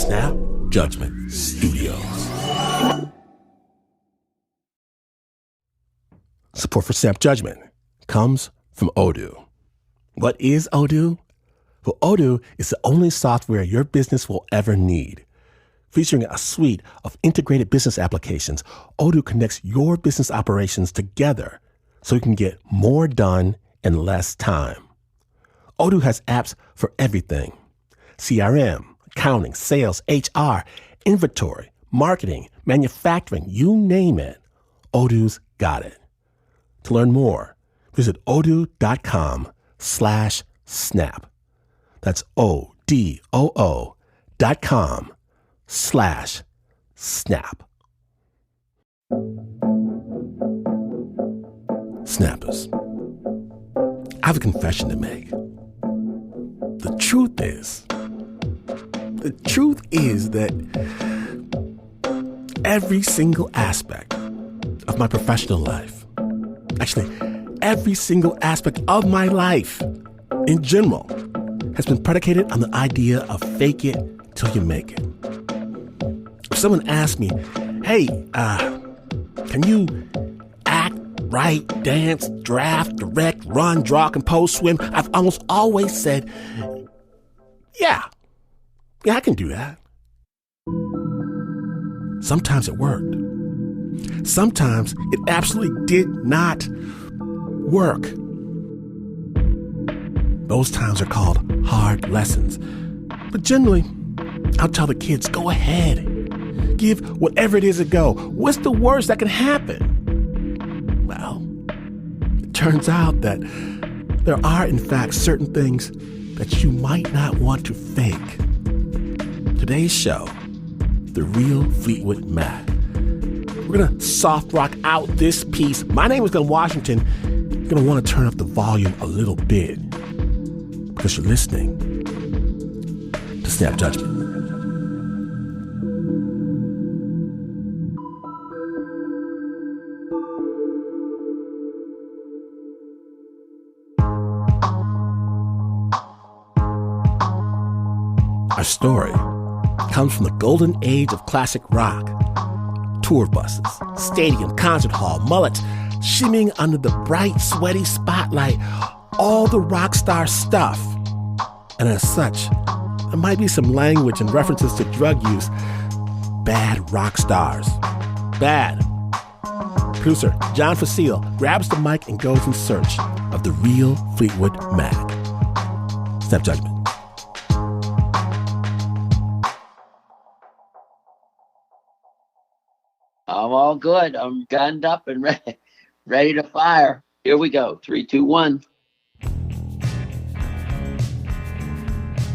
Snap Judgment Studios. Support for Snap Judgment comes from Odoo. What is Odoo? Well, Odoo is the only software your business will ever need. Featuring a suite of integrated business applications, Odoo connects your business operations together so you can get more done in less time. Odoo has apps for everything: CRM, accounting, sales, HR, inventory, marketing, manufacturing, you name it. Odoo's got it. To learn more, visit odoo.com/snap. That's odoo.com/snap. Snappers, I have a confession to make. The truth is that every single aspect of my professional life, actually every single aspect of my life in general, has been predicated on the idea of fake it till you make it. If someone asks me, hey, can you act, write, dance, draft, direct, run, draw, compose, swim, I've almost always said, yeah, I can do that. Sometimes it worked. Sometimes it absolutely did not work. Those times are called hard lessons. But generally, I'll tell the kids, go ahead. Give whatever it is a go. What's the worst that can happen? Well, it turns out that there are, in fact, certain things that you might not want to fake. Today's show, the Real Fleetwood Mac. We're going to soft rock out this piece. My name is Glenn Washington. You're going to want to turn up the volume a little bit because you're listening to Snap Judgment. Our story comes from the golden age of classic rock. Tour buses, stadium, concert hall, mullets, shimmying under the bright, sweaty spotlight, all the rock star stuff. And as such, there might be some language and references to drug use. Bad rock stars. Bad. Producer John Fecile grabs the mic and goes in search of the Real Fleetwood Mac. Snap Judgment. I'm all good. I'm gunned up and ready to fire. Here we go. 3, 2, 1.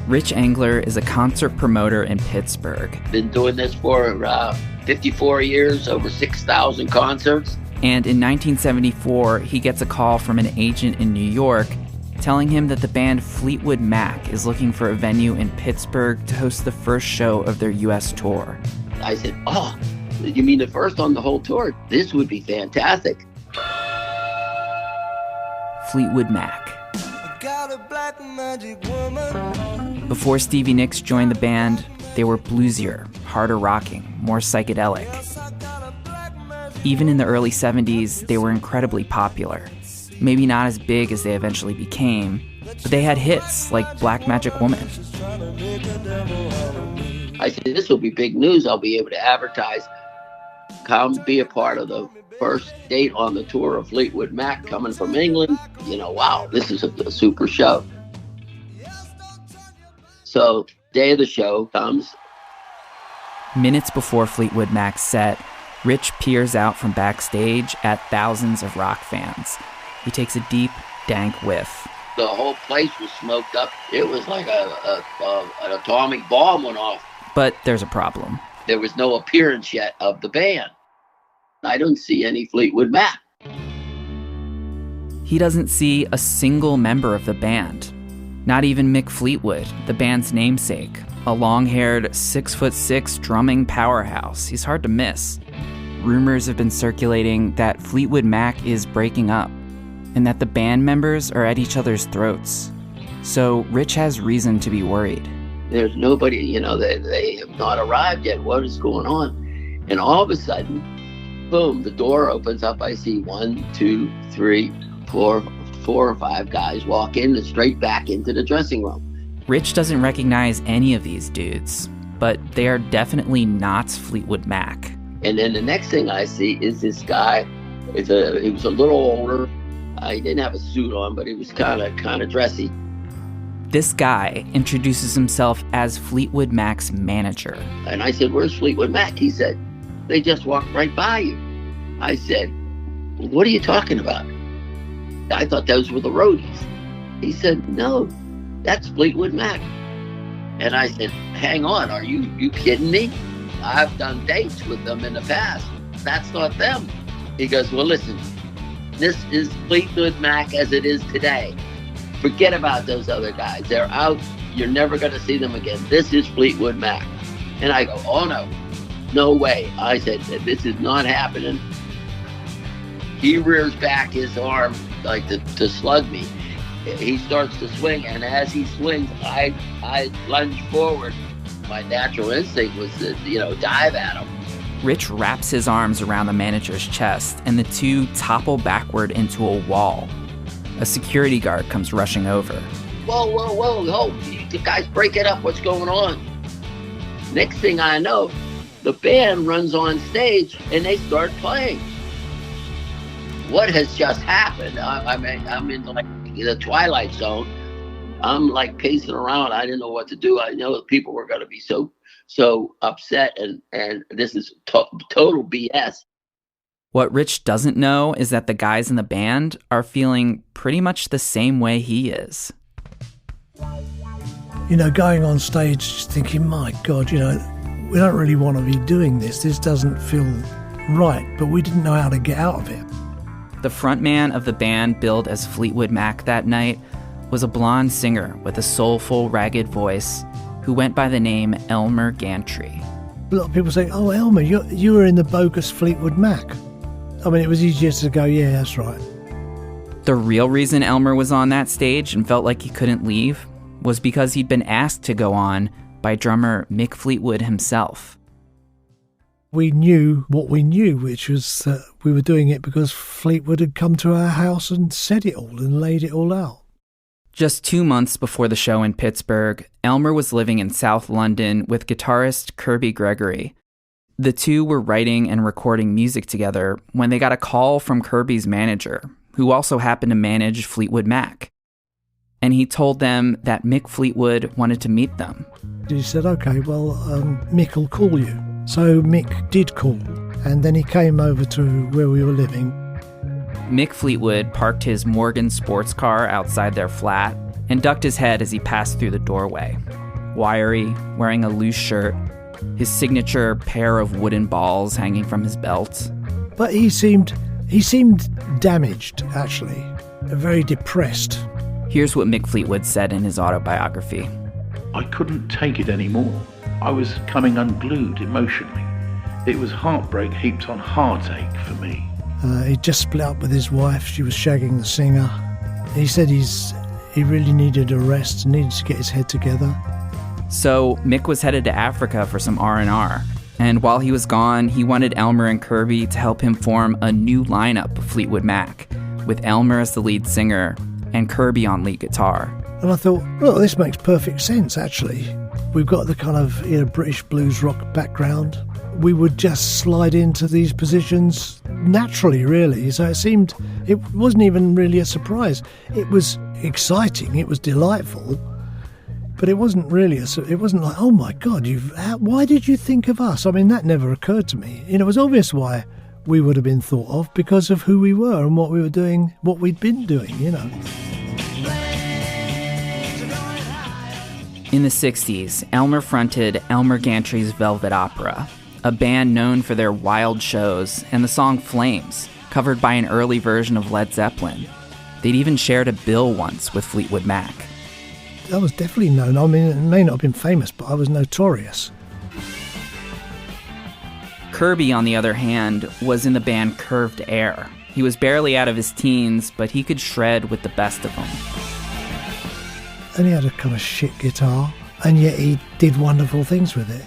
Rich Engler is a concert promoter in Pittsburgh. Been doing this for 54 years, over 6,000 concerts. And in 1974, he gets a call from an agent in New York telling him that the band Fleetwood Mac is looking for a venue in Pittsburgh to host the first show of their U.S. tour. I said, oh, you mean the first on the whole tour? This would be fantastic. Fleetwood Mac. Before Stevie Nicks joined the band, they were bluesier, harder rocking, more psychedelic. Even in the early 70s, they were incredibly popular. Maybe not as big as they eventually became, but they had hits like Black Magic Woman. I said, this will be big news. I'll be able to advertise. Come be a part of the first date on the tour of Fleetwood Mac coming from England. You know, wow, this is a super show. So, day of the show comes. Minutes before Fleetwood Mac's set, Rich peers out from backstage at thousands of rock fans. He takes a deep, dank whiff. The whole place was smoked up. It was like an atomic bomb went off. But there's a problem. There was no appearance yet of the band. I don't see any Fleetwood Mac. He doesn't see a single member of the band. Not even Mick Fleetwood, the band's namesake, a long-haired, 6'6" drumming powerhouse. He's hard to miss. Rumors have been circulating that Fleetwood Mac is breaking up and that the band members are at each other's throats. So Rich has reason to be worried. There's nobody, they have not arrived yet. What is going on? And all of a sudden, boom, the door opens up. I see 1, 2, 3, 4 or 5 guys walk in and straight back into the dressing room. Rich doesn't recognize any of these dudes, but they are definitely not Fleetwood Mac. And then the next thing I see is this guy. He was a little older. He didn't have a suit on, but he was kind of dressy. This guy introduces himself as Fleetwood Mac's manager. And I said, "Where's Fleetwood Mac?" He said, "They just walked right by you." I said, "What are you talking about?" I thought those were the roadies. He said, "No, that's Fleetwood Mac." And I said, "Hang on, are you kidding me? I've done dates with them in the past. That's not them." He goes, "Well, listen, this is Fleetwood Mac as it is today. Forget about those other guys. They're out. You're never going to see them again. This is Fleetwood Mac." And I go, "Oh, no way." I said, "This is not happening." He rears back his arm like to slug me. He starts to swing, and as he swings, I lunge forward. My natural instinct was to, dive at him. Rich wraps his arms around the manager's chest, and the two topple backward into a wall. A security guard comes rushing over. Whoa, you guys break it up, what's going on? Next thing I know, the band runs on stage and they start playing. What has just happened? I'm in the twilight zone. I'm like pacing around. I didn't know what to do. I know that people were going to be so upset, and this is total BS. What Rich doesn't know is that the guys in the band are feeling pretty much the same way he is. Going on stage thinking, my God, we don't really want to be doing this. This doesn't feel right, but we didn't know how to get out of it. The frontman of the band billed as Fleetwood Mac that night was a blonde singer with a soulful, ragged voice who went by the name Elmer Gantry. A lot of people say, "Oh, Elmer, you were in the bogus Fleetwood Mac." I mean, it was easier to go, "Yeah, that's right." The real reason Elmer was on that stage and felt like he couldn't leave was because he'd been asked to go on by drummer Mick Fleetwood himself. We knew what we knew, which was that we were doing it because Fleetwood had come to our house and said it all and laid it all out. Just 2 months before the show in Pittsburgh, Elmer was living in South London with guitarist Kirby Gregory. The two were writing and recording music together when they got a call from Kirby's manager, who also happened to manage Fleetwood Mac. And he told them that Mick Fleetwood wanted to meet them. He said, "Okay, well, Mick will call you." So Mick did call, and then he came over to where we were living. Mick Fleetwood parked his Morgan sports car outside their flat and ducked his head as he passed through the doorway. Wiry, wearing a loose shirt, his signature pair of wooden balls hanging from his belt. But he seemed damaged, actually, very depressed. Here's what Mick Fleetwood said in his autobiography. "I couldn't take it anymore. I was coming unglued emotionally. It was heartbreak heaped on heartache for me." He'd just split up with his wife. She was shagging the singer. He said he really needed a rest, needed to get his head together. So Mick was headed to Africa for some R&R. And while he was gone, he wanted Elmer and Kirby to help him form a new lineup of Fleetwood Mac, with Elmer as the lead singer and Kirby on lead guitar. And I thought, well, this makes perfect sense, actually. We've got the kind of British blues rock background. We would just slide into these positions naturally, really. So it wasn't even really a surprise. It was exciting, it was delightful, but it wasn't really, it wasn't like, "Oh my God, why did you think of us?" I mean, that never occurred to me. It was obvious why we would have been thought of, because of who we were and what we were doing, what we'd been doing, In the 60s, Elmer fronted Elmer Gantry's Velvet Opera, a band known for their wild shows and the song Flames, covered by an early version of Led Zeppelin. They'd even shared a bill once with Fleetwood Mac. I was definitely known. I mean, it may not have been famous, but I was notorious. Kirby, on the other hand, was in the band Curved Air. He was barely out of his teens, but he could shred with the best of them. And he had a kind of shit guitar, And yet he did wonderful things with it.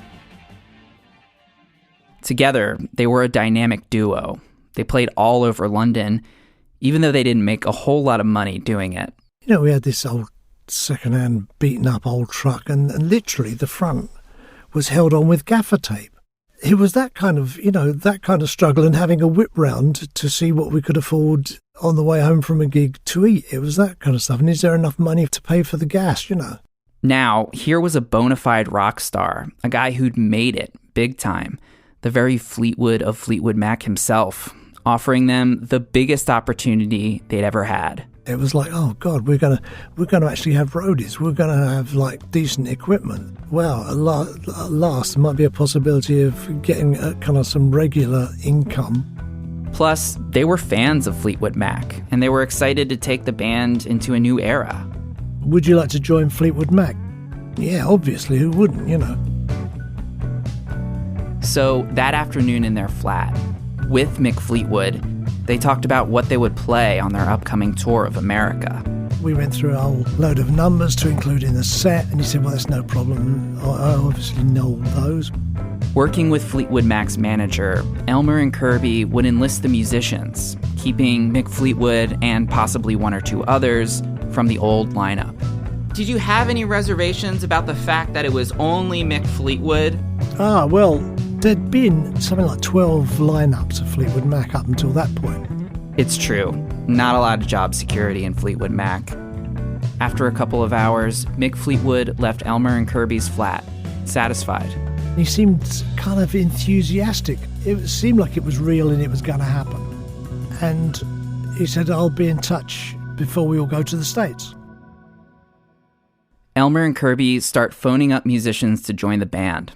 Together, they were a dynamic duo. They played all over London, even though they didn't make a whole lot of money doing it. You know, we had this old second-hand beaten-up old truck, and literally the front was held on with gaffer tape. It was that kind of, that kind of struggle, and having a whip round to see what we could afford on the way home from a gig to eat. It was that kind of stuff. And is there enough money to pay for the gas, Now, here was a bona fide rock star, a guy who'd made it big time, the very Fleetwood of Fleetwood Mac himself, offering them the biggest opportunity they'd ever had. It was like, oh God, we're gonna actually have roadies. We're gonna have decent equipment. Well, at last, there might be a possibility of getting kind of some regular income. Plus, they were fans of Fleetwood Mac, and they were excited to take the band into a new era. Would you like to join Fleetwood Mac? Yeah, obviously, who wouldn't, So that afternoon in their flat, with Mick Fleetwood, they talked about what they would play on their upcoming tour of America. We went through a whole load of numbers to include in the set, and he said, well, that's no problem. I obviously know those. Working with Fleetwood Mac's manager, Elmer and Kirby would enlist the musicians, keeping Mick Fleetwood and possibly one or two others from the old lineup. Did you have any reservations about the fact that it was only Mick Fleetwood? Well, there'd been something like 12 lineups of Fleetwood Mac up until that point. It's true. Not a lot of job security in Fleetwood Mac. After a couple of hours, Mick Fleetwood left Elmer and Kirby's flat, satisfied. He seemed kind of enthusiastic. It seemed like it was real and it was going to happen. And he said, I'll be in touch before we all go to the States. Elmer and Kirby start phoning up musicians to join the band.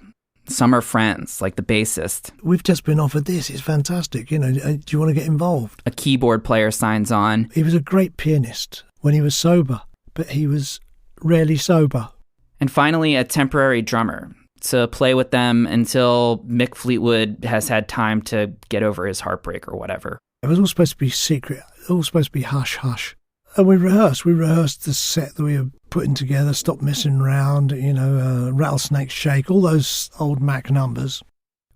Some are friends, like the bassist. We've just been offered this. It's fantastic. Do you want to get involved? A keyboard player signs on. He was a great pianist when he was sober, but he was rarely sober. And finally, a temporary drummer to play with them until Mick Fleetwood has had time to get over his heartbreak or whatever. It was all supposed to be secret, all supposed to be hush-hush. And we rehearsed the set that we were putting together, Stop Messing Around, Rattlesnake Shake, all those old Mac numbers.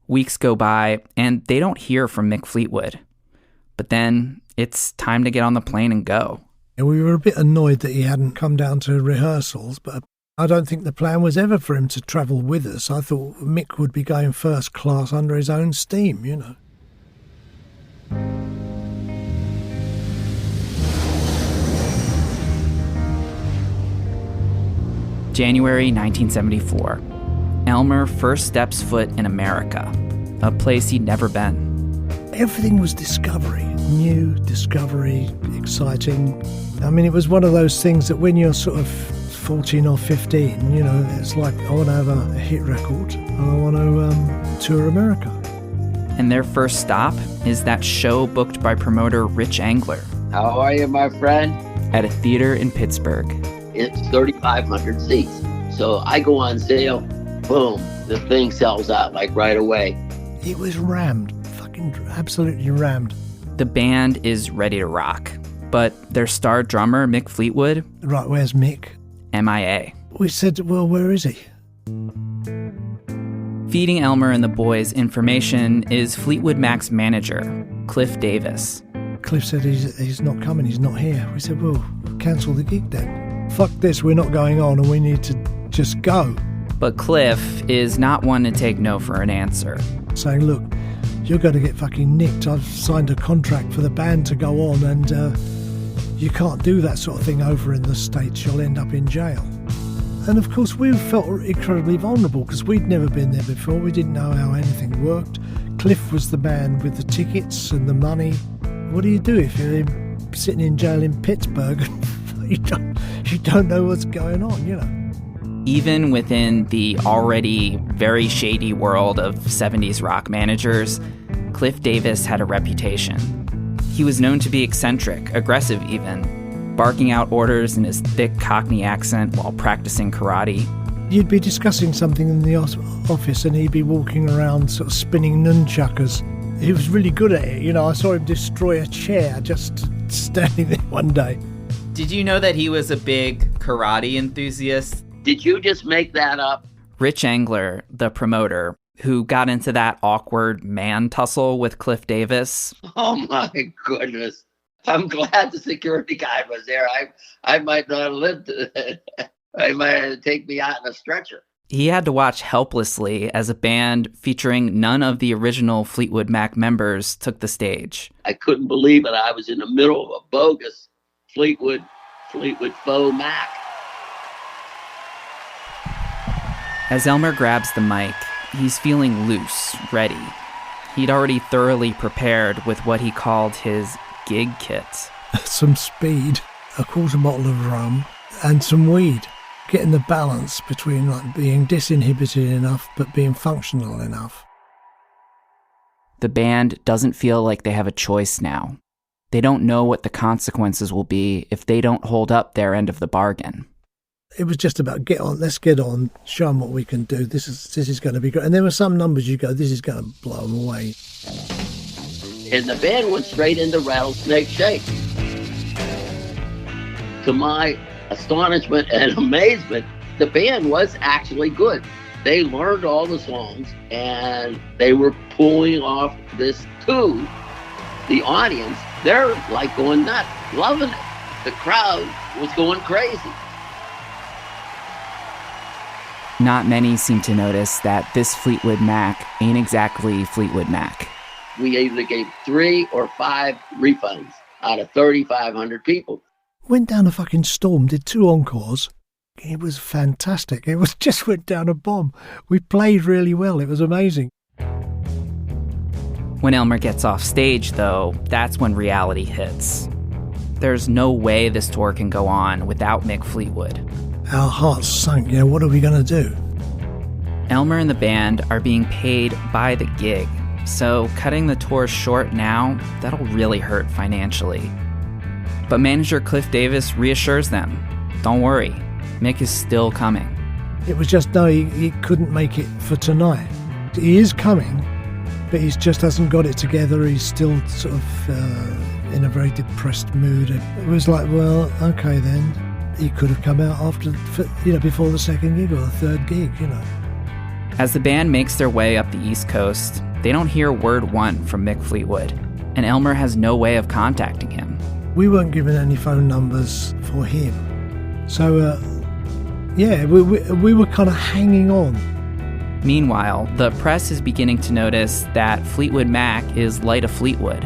Weeks go by, and they don't hear from Mick Fleetwood. But then it's time to get on the plane and go. And we were a bit annoyed that he hadn't come down to rehearsals, but I don't think the plan was ever for him to travel with us. I thought Mick would be going first class under his own steam, January 1974. Elmer first steps foot in America, a place he'd never been. Everything was discovery, new discovery, exciting. I mean, it was one of those things that when you're sort of 14 or 15, it's like, I want to have a hit record and I want to tour America. And their first stop is that show booked by promoter Rich Angler. How are you, my friend? At a theater in Pittsburgh. It's 3,500 seats. So I go on sale, boom, the thing sells out like right away. It was rammed, fucking absolutely rammed. The band is ready to rock, but their star drummer, Mick Fleetwood... Right, where's Mick? MIA. We said, well, where is he? Feeding Elmer and the boys information is Fleetwood Mac's manager, Cliff Davis. Cliff said he's not coming, he's not here. We said, well, cancel the gig then. Fuck this, we're not going on and we need to just go. But Cliff is not one to take no for an answer. Saying, look, you're going to get fucking nicked. I've signed a contract for the band to go on and you can't do that sort of thing over in the States. You'll end up in jail. And of course we felt incredibly vulnerable because we'd never been there before. We didn't know how anything worked. Cliff was the man with the tickets and the money. What do you do if you're sitting in jail in Pittsburgh? You don't know what's going on, Even within the already very shady world of 70s rock managers, Cliff Davis had a reputation. He was known to be eccentric, aggressive even, barking out orders in his thick Cockney accent while practicing karate. You'd be discussing something in the office and he'd be walking around sort of spinning nunchuckers. He was really good at it. I saw him destroy a chair just standing there one day. Did you know that he was a big karate enthusiast? Did you just make that up? Rich Engler, the promoter, who got into that awkward man tussle with Cliff Davis. Oh my goodness. I'm glad the security guy was there. I might not have lived to that. I might have to take me out in a stretcher. He had to watch helplessly as a band featuring none of the original Fleetwood Mac members took the stage. I couldn't believe it. I was in the middle of a bogus Fleetwood faux Mac. As Elmer grabs the mic, he's feeling loose, ready. He'd already thoroughly prepared with what he called his gig kit. Some speed, a quarter bottle of rum, and some weed. Getting the balance between like being disinhibited enough but being functional enough. The band doesn't feel like they have a choice now. They don't know what the consequences will be if they don't hold up their end of the bargain. It was just about let's get on, show them what we can do. This is going to be great. And there were some numbers you go, this is going to blow them away. And the band went straight into Rattlesnake Shake. To my astonishment and amazement, the band was actually good. They learned all the songs and they were pulling off this tune. The audience, they're like going nuts, loving it. The crowd was going crazy. Not many seem to notice that this Fleetwood Mac ain't exactly Fleetwood Mac. We either gave 3 or 5 refunds out of 3,500 people. Went down a fucking storm, did 2 encores. It was fantastic. It was just went down a bomb. We played really well. It was amazing. When Elmer gets off stage, though, that's when reality hits. There's no way this tour can go on without Mick Fleetwood. Our hearts sunk. What are we going to do? Elmer and the band are being paid by the gig, so cutting the tour short now, that'll really hurt financially. But manager Cliff Davis reassures them, don't worry, Mick is still coming. It was just, no, he couldn't make it for tonight. He is coming, but he just hasn't got it together. He's still sort of in a very depressed mood. It was like, well, okay then. He could have come out after, before the second gig or the third gig, As the band makes their way up the East Coast, they don't hear word one from Mick Fleetwood, and Elmer has no way of contacting him. We weren't given any phone numbers for him. So, we were kind of hanging on. Meanwhile, the press is beginning to notice that Fleetwood Mac is light of Fleetwood.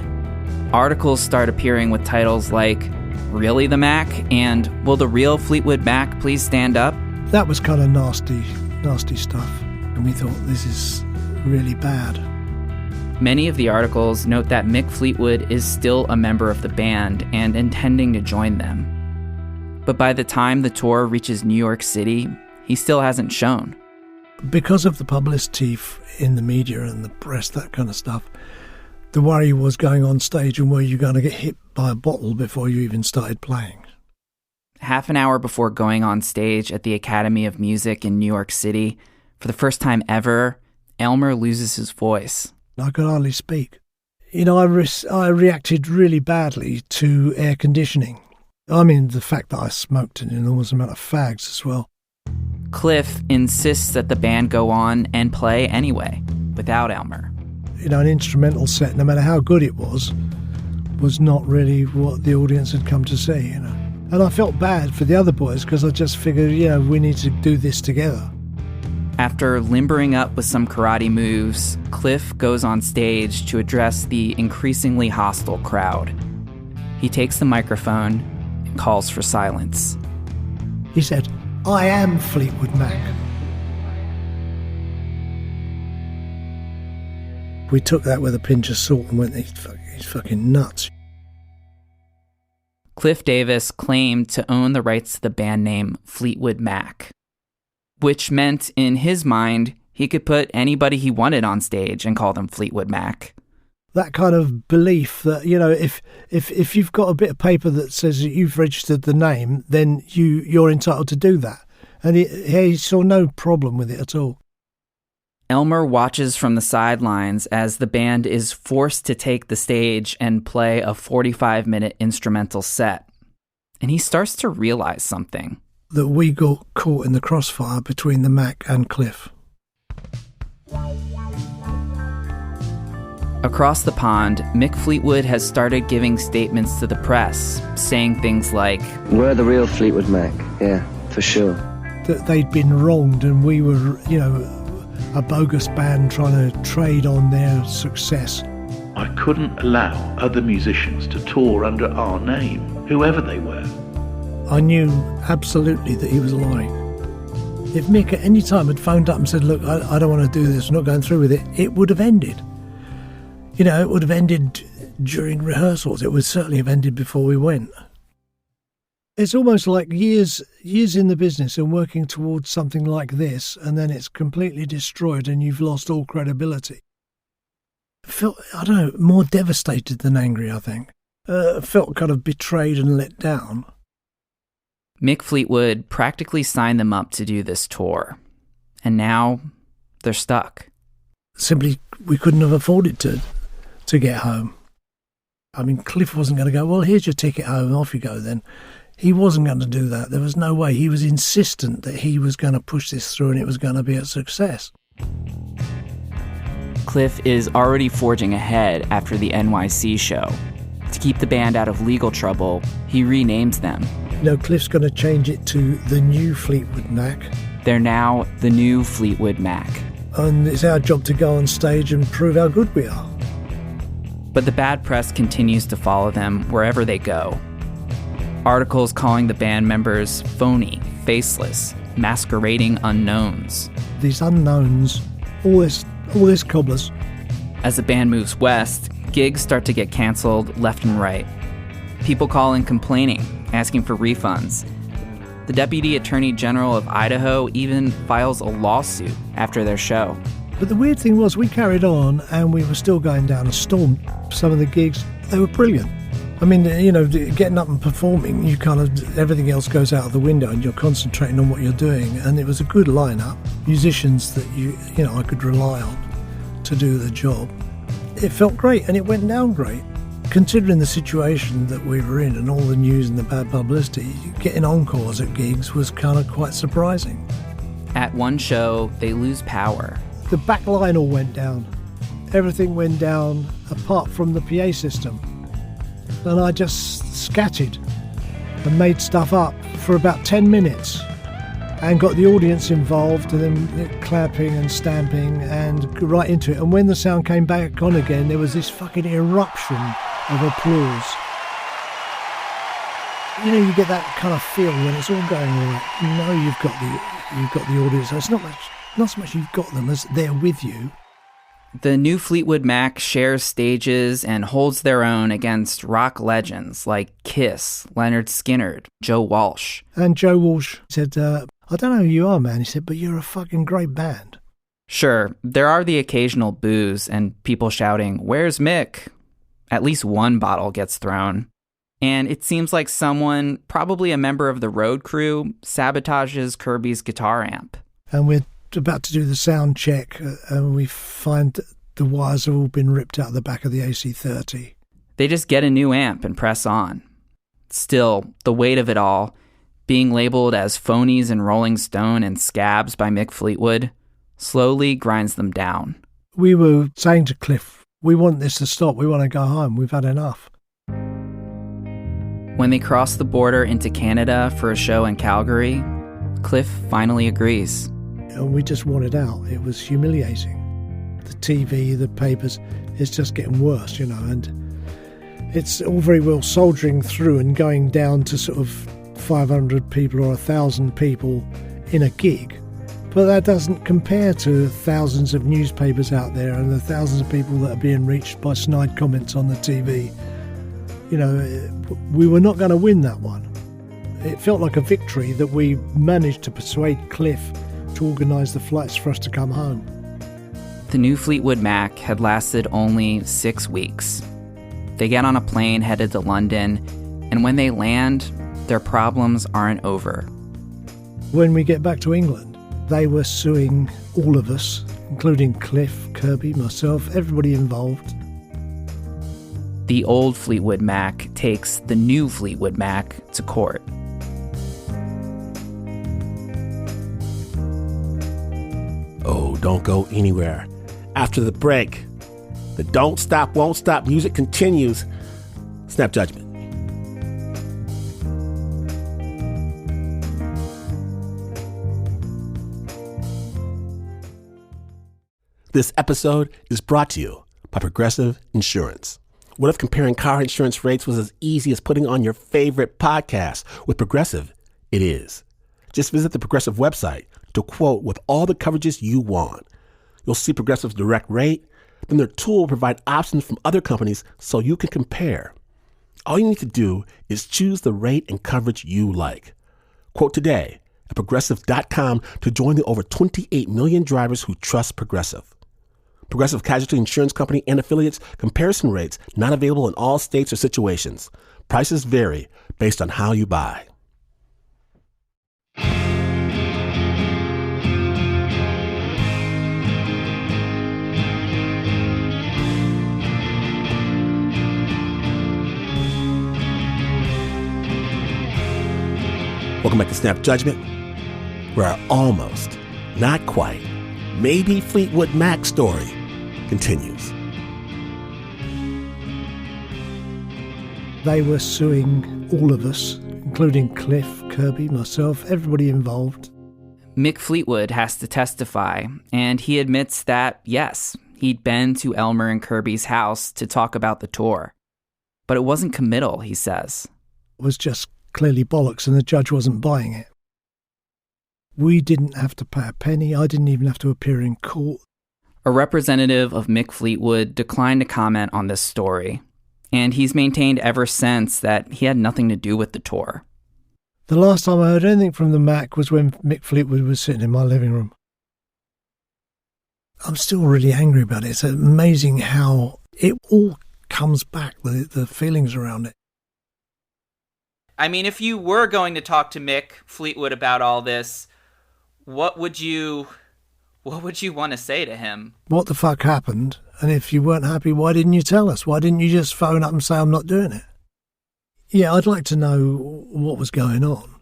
Articles start appearing with titles like, Really the Mac? And Will the Real Fleetwood Mac please stand up? That was kind of nasty stuff. And we thought, this is really bad. Many of the articles note that Mick Fleetwood is still a member of the band and intending to join them. But by the time the tour reaches New York City, he still hasn't shown. Because of the publicity in the media and the press, that kind of stuff, the worry was going on stage and were you going to get hit by a bottle before you even started playing. Half an hour before going on stage at the Academy of Music in New York City, for the first time ever, Elmer loses his voice. I could hardly speak. I reacted really badly to air conditioning. I mean, the fact that I smoked an enormous amount of fags as well. Cliff insists that the band go on and play anyway, without Elmer. An instrumental set, no matter how good it was not really what the audience had come to see, And I felt bad for the other boys because I just figured, we need to do this together. After limbering up with some karate moves, Cliff goes on stage to address the increasingly hostile crowd. He takes the microphone and calls for silence. He said, I am Fleetwood Mac. We took that with a pinch of salt and went, he's fucking nuts. Cliff Davis claimed to own the rights to the band name Fleetwood Mac, which meant in his mind he could put anybody he wanted on stage and call them Fleetwood Mac. That kind of belief that, if you've got a bit of paper that says that you've registered the name, then you're entitled to do that. And he saw no problem with it at all. Elmer watches from the sidelines as the band is forced to take the stage and play a 45-minute instrumental set. And he starts to realize something. that we got caught in the crossfire between the Mac and Cliff. Across the pond, Mick Fleetwood has started giving statements to the press, saying things like, "We're the real Fleetwood Mac, yeah, for sure." That they'd been wronged and we were, a bogus band trying to trade on their success. I couldn't allow other musicians to tour under our name, whoever they were. I knew absolutely that he was lying. If Mick at any time had phoned up and said, "Look, I don't want to do this, I'm not going through with it," it would have ended. It would have ended during rehearsals. It would certainly have ended before we went. It's almost like years in the business and working towards something like this, and then it's completely destroyed and you've lost all credibility. I felt, more devastated than angry, I think. Felt kind of betrayed and let down. Mick Fleetwood practically signed them up to do this tour. And now they're stuck. Simply, we couldn't have afforded to get home. I mean, Cliff wasn't going to go, "Well, here's your ticket home, off you go then." He wasn't going to do that. There was no way. He was insistent that he was going to push this through and it was going to be a success. Cliff is already forging ahead after the NYC show. To keep the band out of legal trouble, he renames them. Cliff's going to change it to the new Fleetwood Mac. They're now the new Fleetwood Mac. And it's our job to go on stage and prove how good we are. But the bad press continues to follow them wherever they go. Articles calling the band members phony, faceless, masquerading unknowns. These unknowns, all this cobblers. As the band moves west, gigs start to get canceled left and right. People call in complaining, asking for refunds. The Deputy Attorney General of Idaho even files a lawsuit after their show. But the weird thing was we carried on and we were still going down a storm. Some of the gigs, they were brilliant. I mean, getting up and performing, everything else goes out of the window and you're concentrating on what you're doing. And it was a good lineup, musicians that I could rely on to do the job. It felt great and it went down great. Considering the situation that we were in and all the news and the bad publicity, getting encores at gigs was kind of quite surprising. At one show, they lose power. The back line all went down. Everything went down apart from the PA system. And I just scattered and made stuff up for about 10 minutes and got the audience involved and then clapping and stamping and right into it. And when the sound came back on again, there was this fucking eruption of applause. You get that kind of feel when it's all going right. You've got the audience. So it's not so much you've got them as they're with you. The new Fleetwood Mac shares stages and holds their own against rock legends like Kiss, Leonard Skinner, Joe Walsh. And Joe Walsh said, "I don't know who you are, man." He said, "But you're a fucking great band." Sure, there are the occasional boos and people shouting, "Where's Mick?" At least one bottle gets thrown. And it seems like someone, probably a member of the road crew, sabotages Kirby's guitar amp. And we're about to do the sound check and we find the wires have all been ripped out of the back of the AC-30. They just get a new amp and press on. Still, the weight of it all, being labeled as phonies in Rolling Stone and scabs by Mick Fleetwood, slowly grinds them down. We were saying to Cliff, "We want this to stop. We want to go home. We've had enough." When they cross the border into Canada for a show in Calgary, Cliff finally agrees. And we just wanted out. It was humiliating. The TV, the papers, it's just getting worse, and it's all very well soldiering through and going down to sort of 500 people or 1,000 people in a gig. But that doesn't compare to thousands of newspapers out there and the thousands of people that are being reached by snide comments on the TV. We were not going to win that one. It felt like a victory that we managed to persuade Cliff to organise the flights for us to come home. The new Fleetwood Mac had lasted only 6 weeks. They get on a plane headed to London, and when they land, their problems aren't over. When we get back to England, they were suing all of us, including Cliff, Kirby, myself, everybody involved. The old Fleetwood Mac takes the new Fleetwood Mac to court. don't go anywhere. After the break, the don't stop, won't stop music continues. Snap Judgment. This episode is brought to you by Progressive Insurance. What if comparing car insurance rates was as easy as putting on your favorite podcast? With Progressive, it is. Just visit the Progressive website to quote with all the coverages you want. You'll see Progressive's direct rate, then their tool will provide options from other companies so you can compare. All you need to do is choose the rate and coverage you like. Quote today at Progressive.com to join the over 28 million drivers who trust Progressive. Progressive Casualty Insurance Company and Affiliates. Comparison rates not available in all states or situations. Prices vary based on how you buy. Welcome back to Snap Judgment, where our almost, not quite, maybe Fleetwood Mac story continues. They were suing all of us, including Cliff, Kirby, myself, everybody involved. Mick Fleetwood has to testify, and he admits that, yes, he'd been to Elmer and Kirby's house to talk about the tour. But it wasn't committal, he says. It was just clearly bollocks, and the judge wasn't buying it. We didn't have to pay a penny. I didn't even have to appear in court. A representative of Mick Fleetwood declined to comment on this story, and he's maintained ever since that he had nothing to do with the tour. The last time I heard anything from the Mac was when Mick Fleetwood was sitting in my living room. I'm still really angry about it. It's amazing how it all comes back, the feelings around it. I mean, if you were going to talk to Mick Fleetwood about all this, what would you want to say to him? What the fuck happened? And if you weren't happy, why didn't you tell us? Why didn't you just phone up and say, I'm not doing it? Yeah, I'd like to know what was going on.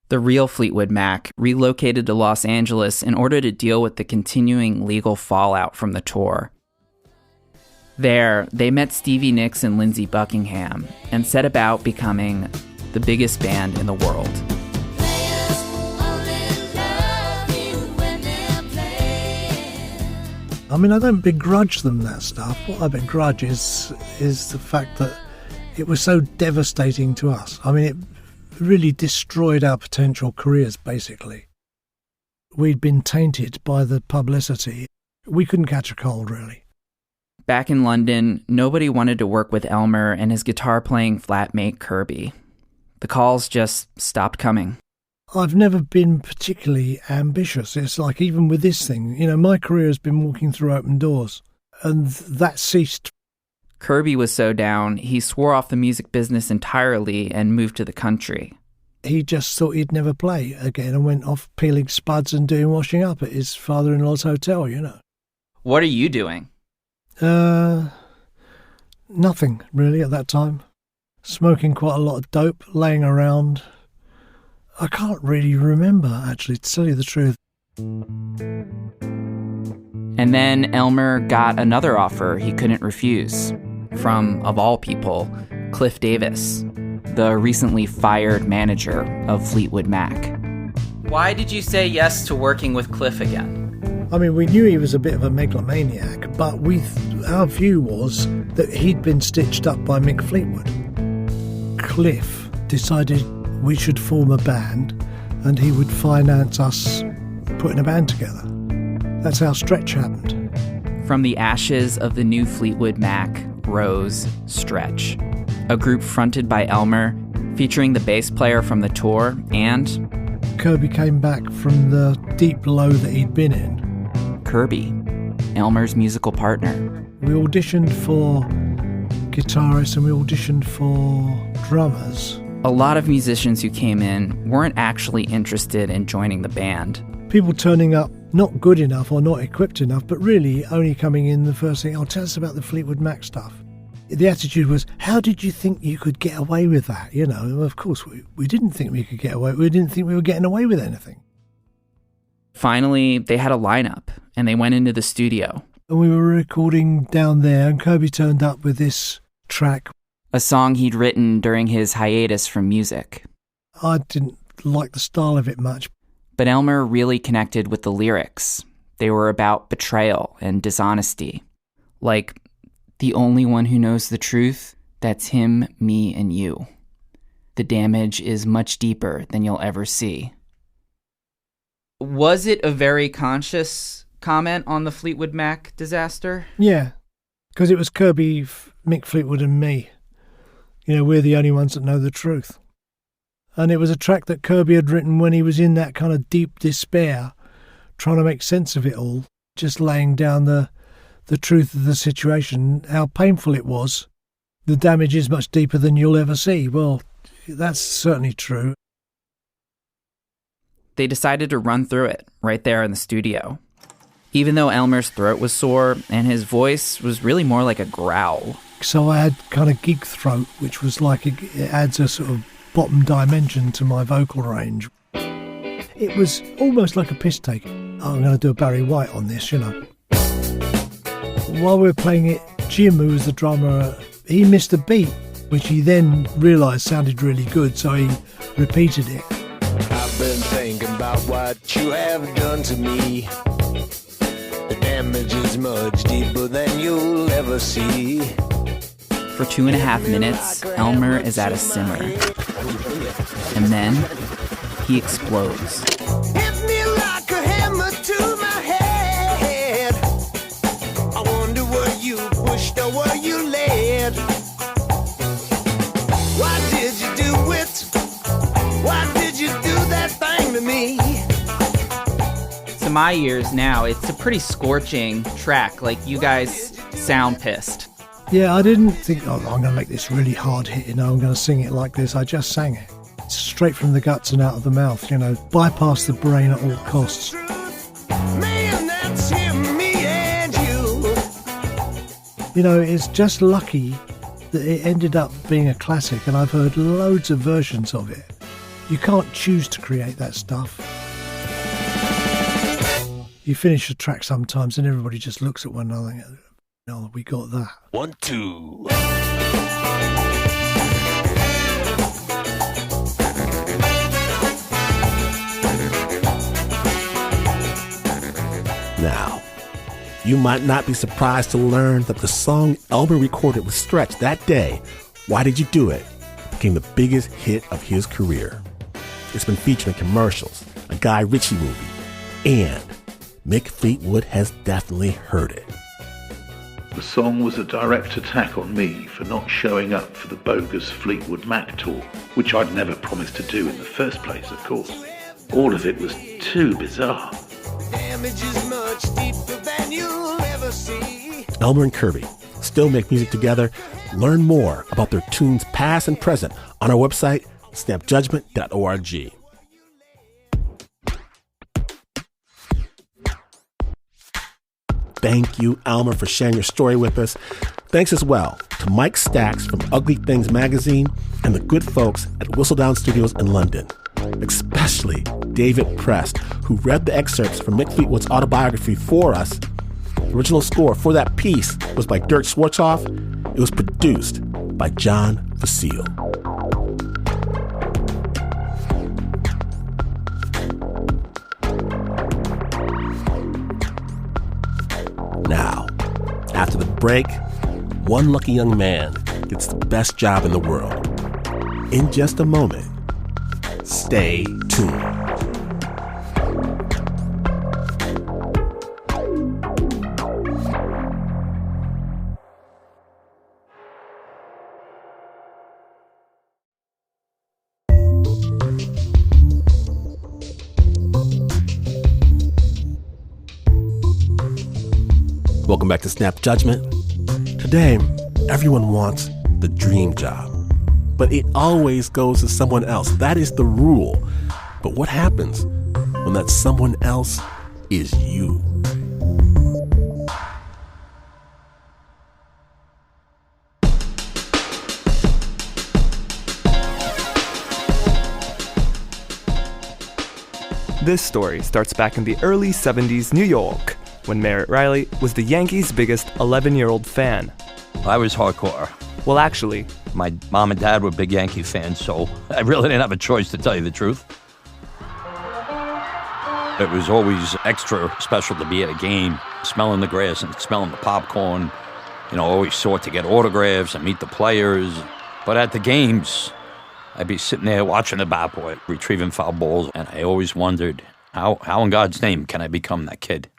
The Real Fleetwood Mac relocated to Los Angeles in order to deal with the continuing legal fallout from the tour. There, they met Stevie Nicks and Lindsey Buckingham and set about becoming the biggest band in the world. I mean, I don't begrudge them that stuff. What I begrudge is the fact that it was so devastating to us. I mean, it really destroyed our potential careers, basically. We'd been tainted by the publicity. We couldn't catch a cold, really. Back in London, nobody wanted to work with Elmer and his guitar-playing flatmate Kirby. The calls just stopped coming. I've never been particularly ambitious. It's like, even with this thing, my career has been walking through open doors, and that ceased. Kirby was so down, he swore off the music business entirely and moved to the country. He just thought he'd never play again and went off peeling spuds and doing washing up at his father-in-law's hotel, What are you doing? Nothing, really, at that time. Smoking quite a lot of dope, laying around. I can't really remember, actually, to tell you the truth. And then Elmer got another offer he couldn't refuse from, of all people, Cliff Davis, the recently fired manager of Fleetwood Mac. Why did you say yes to working with Cliff again? I mean, we knew he was a bit of a megalomaniac, but our view was that he'd been stitched up by Mick Fleetwood. Cliff decided we should form a band and he would finance us putting a band together. That's how Stretch happened. From the ashes of the new Fleetwood Mac rose Stretch, a group fronted by Elmer, featuring the bass player from the tour, and Kirby came back from the deep low that he'd been in. Kirby, Elmer's musical partner. We auditioned for guitarists and we auditioned for drummers. A lot of musicians who came in weren't actually interested in joining the band. People turning up not good enough or not equipped enough, but really only coming in the first thing, tell us about the Fleetwood Mac stuff. The attitude was, how did you think you could get away with that? Of course, we didn't think we could get away. We didn't think we were getting away with anything. Finally, they had a lineup, and they went into the studio. And we were recording down there, and Kirby turned up with this track. A song he'd written during his hiatus from music. I didn't like the style of it much. But Elmer really connected with the lyrics. They were about betrayal and dishonesty. Like, the only one who knows the truth, that's him, me, and you. The damage is much deeper than you'll ever see. Was it a very conscious comment on the Fleetwood Mac disaster? Yeah, because it was Kirby, Mick Fleetwood and me. You know, we're the only ones that know the truth. And it was a track that Kirby had written when he was in that kind of deep despair, trying to make sense of it all, just laying down the truth of the situation, how painful it was. The damage is much deeper than you'll ever see. Well, that's certainly true. They decided to run through it right there in the studio. Even though Elmer's throat was sore and his voice was really more like a growl. So I had kind of gig throat, which was like it adds a sort of bottom dimension to my vocal range. It was almost like a piss take. I'm going to do a Barry White on this, you know. While we were playing it, Jim, who was the drummer, he missed a beat, which he then realised sounded really good, so he repeated it. I've been thinking about what you have done to me. The damage is much deeper than you'll ever see. For 2.5 minutes, Elmer is at a simmer. And then, he explodes. Hit me like a hammer to my head. I wonder were you pushed or were you led? Why did you do it? Why did you do that thing to me? To my ears now, it's a pretty scorching track. Like, you guys sound pissed. Yeah, I didn't think, I'm going to make this really hard hitting, I'm going to sing it like this. I just sang it. Straight from the guts and out of the mouth, you know, bypass the brain at all costs. Man, that's him, me and you. You know, it's just lucky that it ended up being a classic, and I've heard loads of versions of it. You can't choose to create that stuff. You finish a track sometimes and everybody just looks at one another and goes, "Oh, we got that." 1, 2. Now, you might not be surprised to learn that the song Elmer recorded with Stretch that day, Why Did You Do It?, became the biggest hit of his career. It's been featured in commercials, a Guy Ritchie movie, and Mick Fleetwood has definitely heard it. The song was a direct attack on me for not showing up for the bogus Fleetwood Mac tour, which I'd never promised to do in the first place, of course. All of it was too bizarre. Damage is much deeper than you'll ever see. Elmer and Kirby still make music together. Learn more about their tunes past and present on our website, snapjudgment.org. Thank you, Elmer, for sharing your story with us. Thanks as well to Mike Stax from Ugly Things Magazine and the good folks at Whistledown Studios in London, especially David Prest, who read the excerpts from Mick Fleetwood's autobiography for us. The original score for that piece was by Dirk Schwarzhoff. It was produced by John Fecile. Now, after the break, one lucky young man gets the best job in the world. In just a moment, stay tuned. Welcome back to Snap Judgment. Today, everyone wants the dream job, but it always goes to someone else. That is the rule. But what happens when that someone else is you? This story starts back in the early 70s New York, when Merritt Riley was the Yankees' biggest 11-year-old fan. I was hardcore. Well, actually, My mom and dad were big Yankee fans, so I really didn't have a choice, to tell you the truth. It was always extra special to be at a game, smelling the grass and smelling the popcorn. Always sought to get autographs and meet the players. But at the games, I'd be sitting there watching the bat boy, retrieving foul balls, and I always wondered, how in God's name can I become that kid?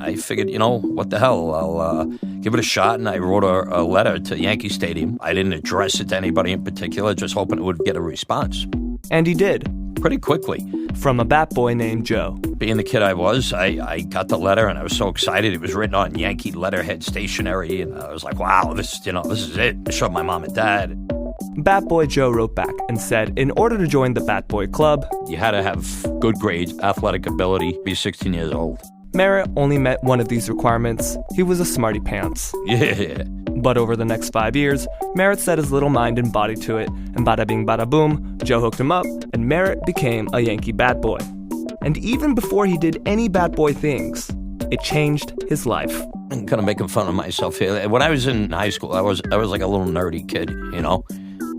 I figured, what the hell, I'll give it a shot, and I wrote a letter to Yankee Stadium. I didn't address it to anybody in particular, just hoping it would get a response. And he did. Pretty quickly. From a bat boy named Joe. Being the kid I was, I got the letter, and I was so excited. It was written on Yankee letterhead stationery, and I was like, wow, this is it. I showed my mom and dad. Bat Boy Joe wrote back and said, in order to join the Bat Boy Club, you had to have good grades, athletic ability, be 16 years old. Merritt only met one of these requirements. He was a smarty pants. Yeah. But over the next 5 years, Merritt set his little mind and body to it, and bada bing bada boom, Joe hooked him up, and Merritt became a Yankee bat boy. And even before he did any bat boy things, it changed his life. I'm kind of making fun of myself here. When I was in high school, I was like a little nerdy kid,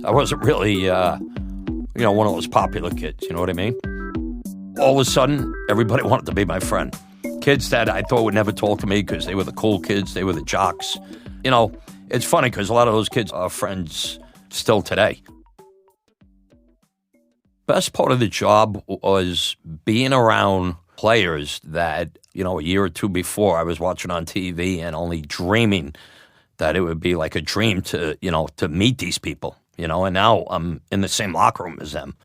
I wasn't really, one of those popular kids, you know what I mean? All of a sudden, everybody wanted to be my friend. Kids that I thought would never talk to me because they were the cool kids, they were the jocks. It's funny because a lot of those kids are friends still today. Best part of the job was being around players that, a year or two before I was watching on TV and only dreaming that it would be like a dream to meet these people, and now I'm in the same locker room as them.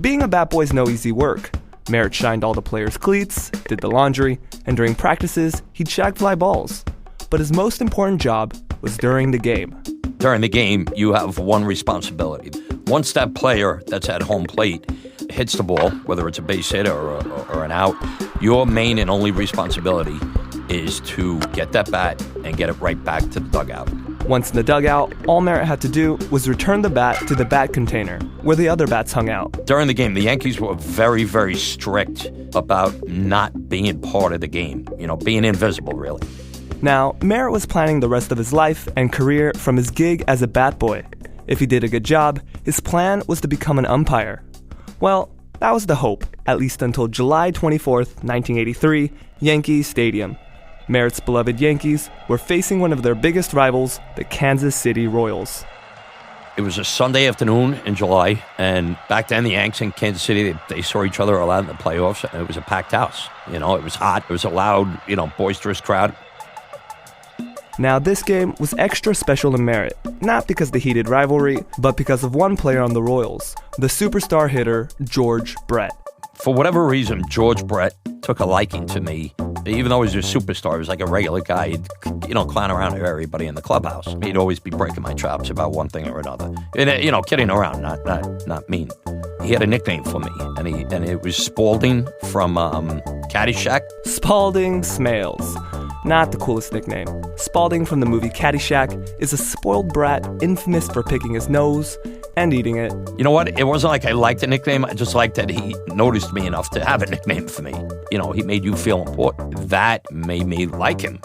Being a bat boy's no easy work. Merritt shined all the players' cleats, did the laundry, and during practices, he'd shag fly balls. But his most important job was during the game. During the game, you have one responsibility. Once that player that's at home plate hits the ball, whether it's a base hit or an out, your main and only responsibility is to get that bat and get it right back to the dugout. Once in the dugout, all Merritt had to do was return the bat to the bat container, where the other bats hung out. During the game, the Yankees were very, very strict about not being part of the game, being invisible, really. Now, Merritt was planning the rest of his life and career from his gig as a bat boy. If he did a good job, his plan was to become an umpire. Well, that was the hope, at least until July 24th, 1983, Yankee Stadium. Merritt's beloved Yankees were facing one of their biggest rivals, the Kansas City Royals. It was a Sunday afternoon in July, and back then the Yanks in Kansas City, they saw each other a lot in the playoffs, and it was a packed house. It was hot. It was a loud, boisterous crowd. Now, this game was extra special to Merritt, not because of the heated rivalry, but because of one player on the Royals, the superstar hitter, George Brett. For whatever reason, George Brett took a liking to me. Even though he was a superstar, he was like a regular guy. He'd, clown around with everybody in the clubhouse. He'd always be breaking my chops about one thing or another. And, kidding around, not mean. He had a nickname for me, and it was Spalding from Caddyshack. Spalding Smales. Not the coolest nickname. Spalding from the movie Caddyshack is a spoiled brat infamous for picking his nose and eating it. You know what? It wasn't like I liked the nickname. I just liked that he noticed me enough to have a nickname for me. He made you feel important. That made me like him,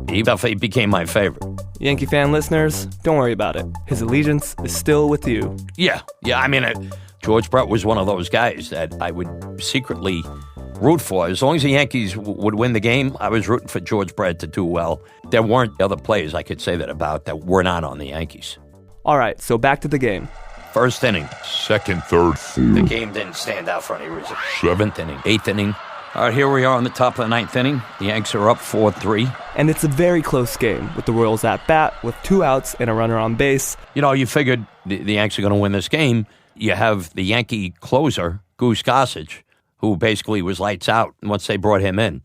He definitely became my favorite. Yankee fan listeners, don't worry about it. His allegiance is still with you. Yeah. George Brett was one of those guys that I would secretly root for. As long as the Yankees would win the game, I was rooting for George Brett to do well. There weren't other players I could say that about that were not on the Yankees. All right, so back to the game. First inning. Second, third, fourth. The game didn't stand out for any reason. Seventh inning. Eighth inning. All right, here we are on the top of the ninth inning. The Yanks are up 4-3. And it's a very close game, with the Royals at bat, with 2 outs and a runner on base. You figured the Yanks are going to win this game. You have the Yankee closer, Goose Gossage, who basically was lights out once they brought him in.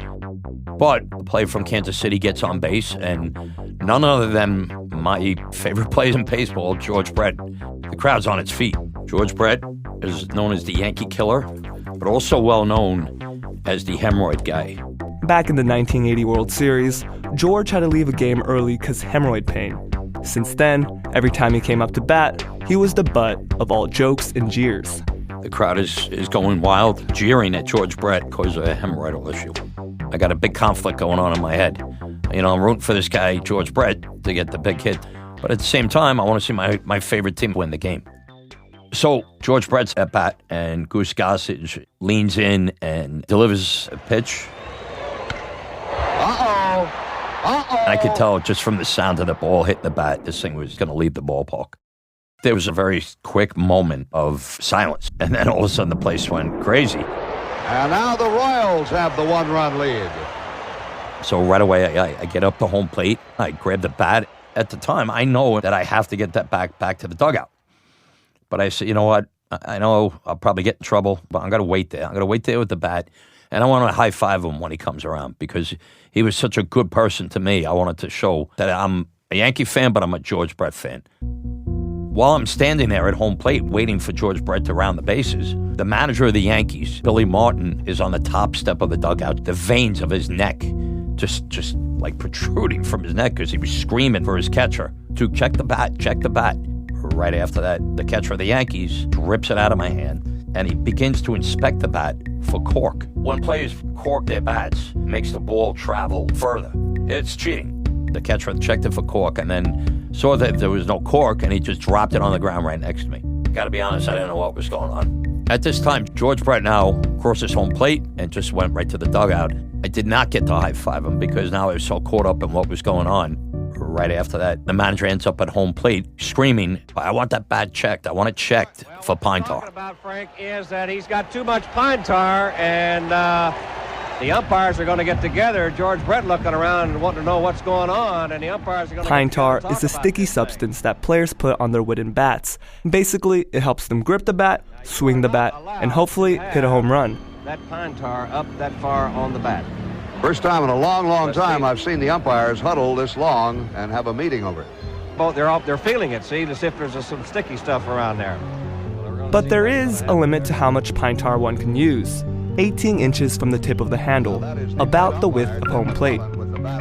But the player from Kansas City gets on base, and none other than my favorite player in baseball, George Brett. The crowd's on its feet. George Brett is known as the Yankee Killer, but also well known as the hemorrhoid guy. Back in the 1980 World Series, George had to leave a game early because hemorrhoid pain. Since then, every time he came up to bat, he was the butt of all jokes and jeers. The crowd is going wild, jeering at George Brett because of a hemorrhoidal issue. I got a big conflict going on in my head. You know, I'm rooting for this guy, George Brett, to get the big hit. But at the same time, I want to see my favorite team win the game. So George Brett's at bat, and Goose Gossage leans in and delivers a pitch. And I could tell just from the sound of the ball hitting the bat, this thing was going to leave the ballpark. There was a very quick moment of silence, and then all of a sudden the place went crazy. And now the Royals have the one-run lead. So right away, I get up to home plate. I grab the bat. At the time, I know that I have to get that back to the dugout. But I said, you know what? I know I'll probably get in trouble, but I'm going to wait there. I'm going to wait there with the bat. And I want to high-five him when he comes around because he was such a good person to me. I wanted to show that I'm a Yankee fan, but I'm a George Brett fan. While I'm standing there at home plate waiting for George Brett to round the bases, the manager of the Yankees, Billy Martin, is on the top step of the dugout. The veins of his neck just like protruding from his neck because he was screaming for his catcher to check the bat. Right after that, the catcher of the Yankees rips it out of my hand, and he begins to inspect the bat for cork. When players cork their bats, makes the ball travel further. It's cheating. The catcher checked it for cork and then saw that there was no cork, and he just dropped it on the ground right next to me. Gotta be honest, I didn't know what was going on. At this time, George Brett now crosses home plate and just went right to the dugout. I did not get to high-five him because now I was so caught up in what was going on. Right after that, the manager ends up at home plate screaming, I want that bat checked. I want it checked for pine tar. What about Frank is that he's got too much pine tar, and the umpires are going to get together. George Brett looking around and wanting to know what's going on, and the umpires are going to Pine tar is a sticky substance that players put on their wooden bats. Basically, it helps them grip the bat, swing the bat, and hopefully hit a home run. That pine tar up that far on the bat. First time in a long time I've seen the umpires huddle this long and have a meeting over it. Both they're feeling it, see, to see if there's some sticky stuff around there. But there is a limit to how much pine tar one can use. 18 inches from the tip of the handle, about the width of home plate.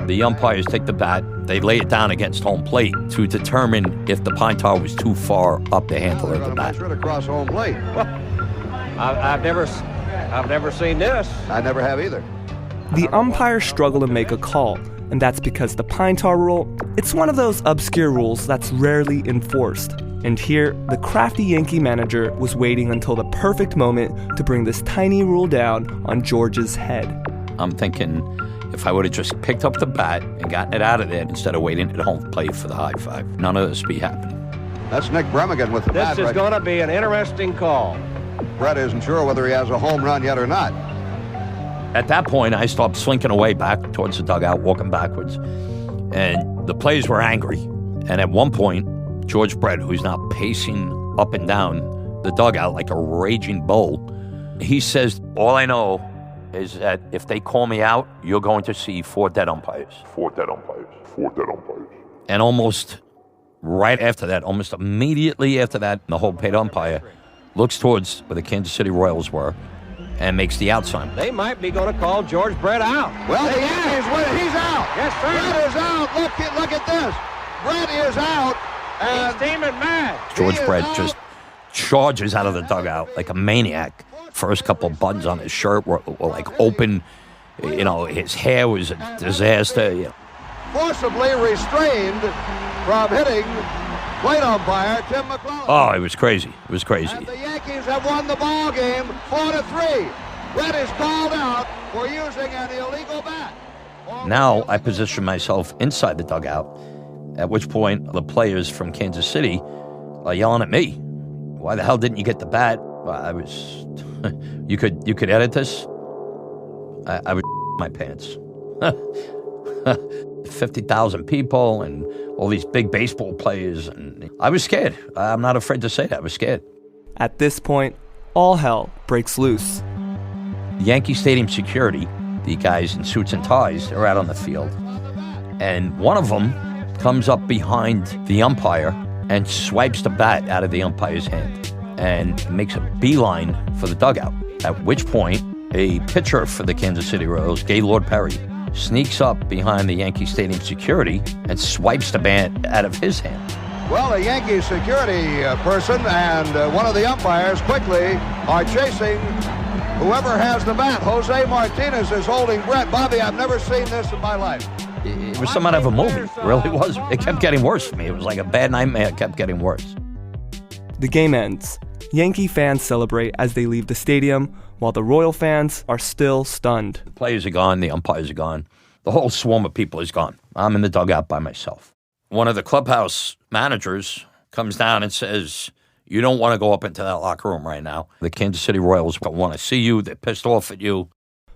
The umpires take the bat, they lay it down against home plate to determine if the pine tar was too far up the handle of the bat. Right across home plate. Well, I've never seen this. I never have either. The umpires struggle to make a call, and that's because the pine tar rule, it's one of those obscure rules that's rarely enforced. And here, the crafty Yankee manager was waiting until the perfect moment to bring this tiny rule down on George's head. I'm thinking if I would have just picked up the bat and gotten it out of there instead of waiting at home plate for the high five, none of this would be happening. That's Nick Bremigan with the bat. This is going to be an interesting call. Brett isn't sure whether he has a home run yet or not. At that point, I stopped slinking away back towards the dugout, walking backwards. And the players were angry. And at one point, George Brett, who's now pacing up and down the dugout like a raging bull, he says, all I know is that if they call me out, you're going to see 4 dead umpires. 4 dead umpires. 4 dead umpires. And almost right after that, almost immediately after that, the home plate umpire looks towards where the Kansas City Royals were and makes the out sign. They might be going to call George Brett out. Well, the Yankees win it. He's out. Yes, sir. Brett is out. Look at this. Brett is out. And he's steaming mad. George Brett just charges out of the dugout like a maniac. First couple of buttons on his shirt were like open. You know, his hair was a disaster. You know. Forcibly restrained from hitting plate umpire Tim McClellan. Oh, it was crazy. It was crazy. And the Yankees have won the ball game 4-3. Brett is called out for using an illegal bat. Now I position myself inside the dugout, at which point the players from Kansas City are yelling at me. Why the hell didn't you get the bat? Well, I was... you could edit this? I was my pants. 50,000 people and all these big baseball players. And I was scared. I'm not afraid to say that. I was scared. At this point, all hell breaks loose. Yankee Stadium security, the guys in suits and ties, they're out on the field. And one of them comes up behind the umpire and swipes the bat out of the umpire's hand and makes a beeline for the dugout. At which point, a pitcher for the Kansas City Royals, Gaylord Perry, sneaks up behind the Yankee Stadium security and swipes the bat out of his hand. Well, a Yankees security person and one of the umpires quickly are chasing whoever has the bat. Jose Martinez is holding Brett. Bobby, I've never seen this in my life. It was some out of a movie. It really was. It kept getting worse for me. It was like a bad nightmare. It kept getting worse. The game ends. Yankee fans celebrate as they leave the stadium, while the Royal fans are still stunned. The players are gone. The umpires are gone. The whole swarm of people is gone. I'm in the dugout by myself. One of the clubhouse managers comes down and says, you don't want to go up into that locker room right now. The Kansas City Royals don't want to see you. They're pissed off at you.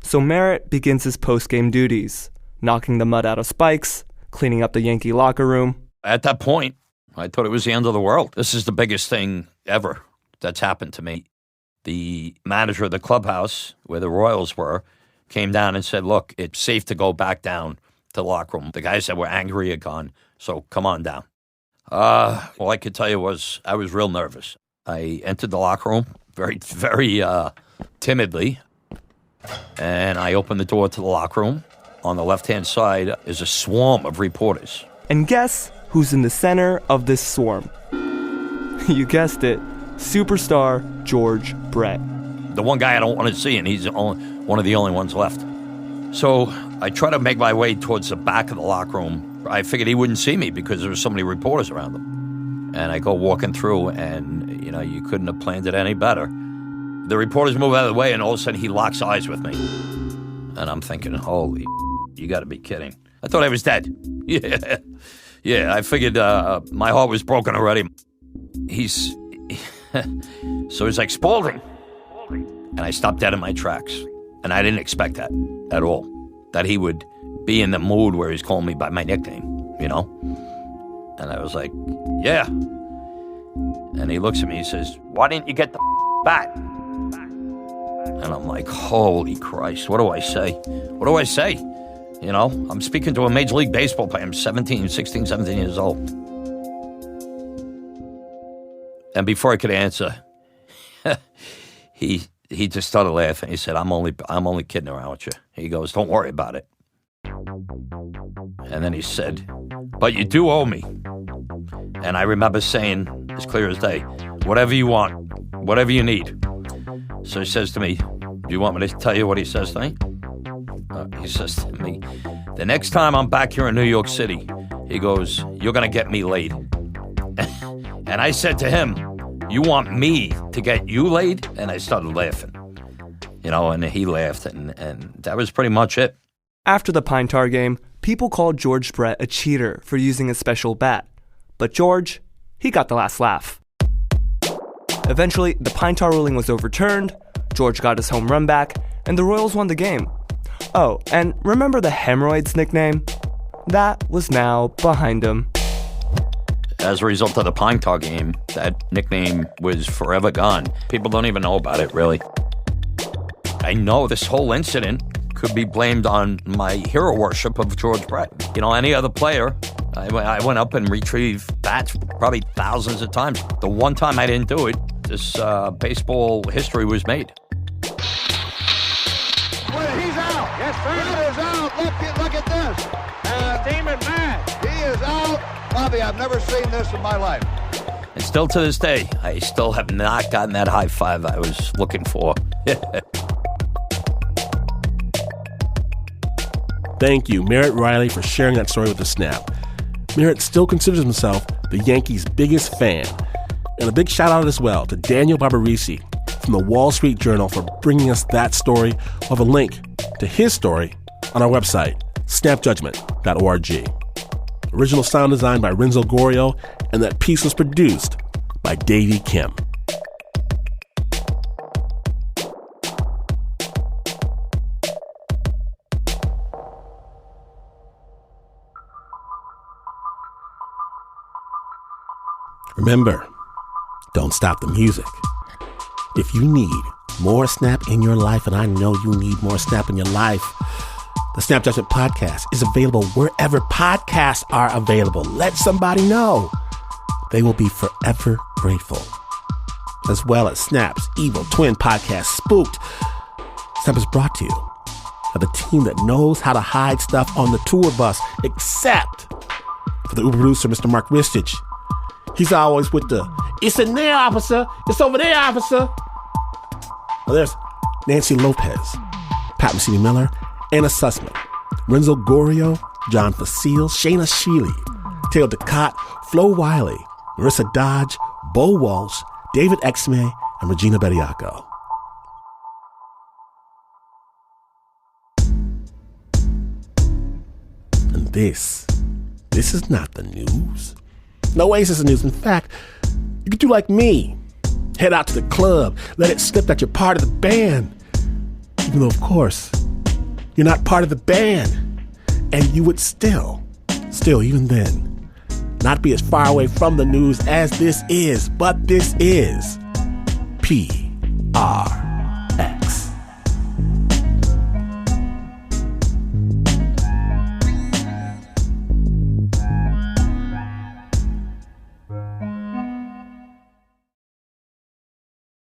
So Merritt begins his post-game duties, knocking the mud out of spikes, cleaning up the Yankee locker room. At that point, I thought it was the end of the world. This is the biggest thing ever that's happened to me. The manager of the clubhouse, where the Royals were, came down and said, look, it's safe to go back down to the locker room. The guys that were angry are gone, so come on down. All I could tell you was I was real nervous. I entered the locker room very, very timidly, and I opened the door to the locker room. On the left-hand side is a swarm of reporters. And guess who's in the center of this swarm? You guessed it, superstar George Brett. The one guy I don't want to see, and he's one of the only ones left. So I try to make my way towards the back of the locker room. I figured he wouldn't see me because there were so many reporters around him. And I go walking through, and, you couldn't have planned it any better. The reporters move out of the way, and all of a sudden he locks eyes with me. And I'm thinking, holy, you got to be kidding. I thought I was dead. Yeah, I figured my heart was broken already. So he's like, Spaulding. And I stopped dead in my tracks. And I didn't expect that at all. That he would be in the mood where he's calling me by my nickname, And I was like, yeah. And he looks at me, he says, why didn't you get the bat? And I'm like, holy Christ, what do I say? What do I say? I'm speaking to a Major League Baseball player. I'm 17 years old. And before I could answer, he just started laughing. He said, I'm only kidding around with you. He goes, don't worry about it. And then he said, but you do owe me. And I remember saying, as clear as day, whatever you want, whatever you need. So he says to me, do you want me to tell you what he says to me? He says to me, the next time I'm back here in New York City, he goes, you're going to get me laid. And I said to him, you want me to get you laid? And I started laughing, and he laughed, and that was pretty much it. After the Pine Tar game, people called George Brett a cheater for using a special bat. But George, he got the last laugh. Eventually, the Pine Tar ruling was overturned, George got his home run back, and the Royals won the game. Oh, and remember the hemorrhoids nickname? That was now behind him. As a result of the Pine Tar game, that nickname was forever gone. People don't even know about it, really. I know this whole incident could be blamed on my hero worship of George Brett. Any other player, I went up and retrieved bats probably thousands of times. The one time I didn't do it, this baseball history was made. He's out. Yes, sir. Brett is out. Look at this. He's steaming mad. He is out. Bobby, I've never seen this in my life. And still to this day, I still have not gotten that high five I was looking for. Thank you, Merritt Riley, for sharing that story with the Snap. Merritt still considers himself the Yankees' biggest fan. And a big shout out as well to Daniel Barbarisi from the Wall Street Journal for bringing us that story. We'll have a link to his story on our website, snapjudgment.org. Original sound design by Renzo Gorrio, and that piece was produced by Davey Kim. Remember, don't stop the music. If you need more Snap in your life, and I know you need more Snap in your life, the Snap Judgment Podcast is available wherever podcasts are available. Let somebody know. They will be forever grateful. As well as Snap's evil twin podcast, Spooked. Snap is brought to you by the team that knows how to hide stuff on the tour bus, except for the Uber producer, Mr. Mark Ristich. He's always with the, "It's in there, officer. It's over there, officer." Well, there's Nancy Lopez, Pat Mesiti-Miller, Anna Sussman, Renzo Gorrio, John Fecile, Shayna Shealy, Taylor DeCott, Flo Wiley, Marissa Dodge, Bo Walsh, David Exme, and Regina Bediaco. And this is not the news. No way is this the news. In fact, you could do like me. Head out to the club, let it slip that you're part of the band. Even though, of course, you're not part of the band. And you would still, even then, not be as far away from the news as this is. But this is P